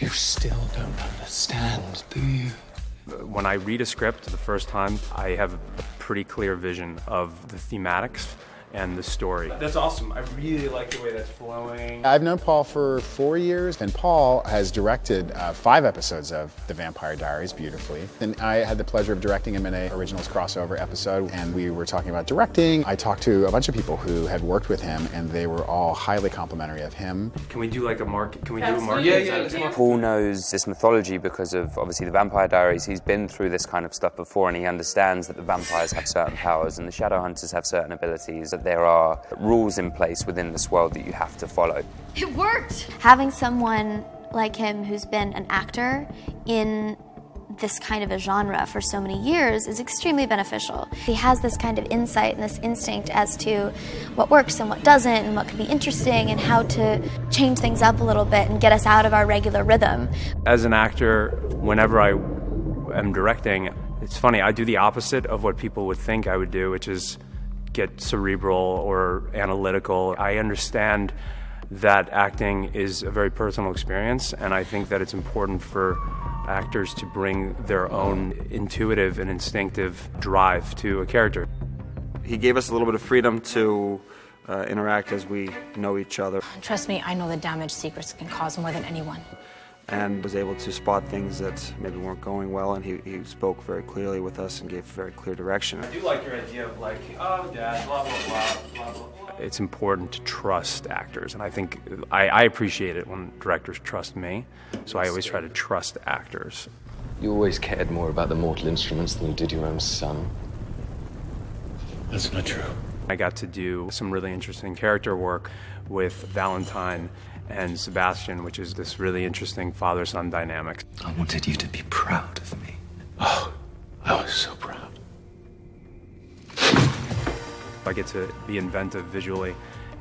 You still don't understand, do you? When I read a script the first time, I have a pretty clear vision of the thematics and the story. That's awesome. I really like the way that's flowing. I've known Paul for 4 years, and Paul has directed 5 episodes of The Vampire Diaries beautifully. And I had the pleasure of directing him in an Originals crossover episode, and we were talking about directing. I talked to a bunch of people who had worked with him, and they were all highly complimentary of him. Can we do like a market? Can we do a market? Yeah. Paul knows this mythology because of, obviously, The Vampire Diaries. He's been through this kind of stuff before, and he understands that the vampires have certain powers and the Shadowhunters have certain abilities. There are rules in place within this world that you have to follow. It worked! Having someone like him who's been an actor in this kind of a genre for so many years is extremely beneficial. He has this kind of insight and this instinct as to what works and what doesn't and what could be interesting and how to change things up a little bit and get us out of our regular rhythm. As an actor, whenever I am directing, it's funny, I do the opposite of what people would think I would do, which is get cerebral or analytical. I understand that acting is a very personal experience, and I think that it's important for actors to bring their own intuitive and instinctive drive to a character. He gave us a little bit of freedom to interact as we know each other. Trust me, I know the damage secrets can cause more than anyone. And was able to spot things that maybe weren't going well, and he spoke very clearly with us and gave very clear direction. I do like your idea of like, oh, Dad, blah, blah, blah, blah, blah. It's important to trust actors, and I think I appreciate it when directors trust me, so I always try to trust actors. You always cared more about the mortal instruments than you did your own son. That's not true. I got to do some really interesting character work with Valentine and Sebastian, which is this really interesting father-son dynamic. I wanted you to be proud of me. Oh, I was so proud. I get to be inventive visually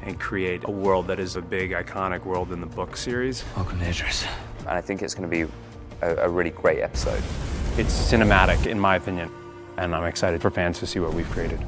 and create a world that is a big, iconic world in the book series. Welcome, Idris. And I think it's going to be a really great episode. It's cinematic, in my opinion, and I'm excited for fans to see what we've created.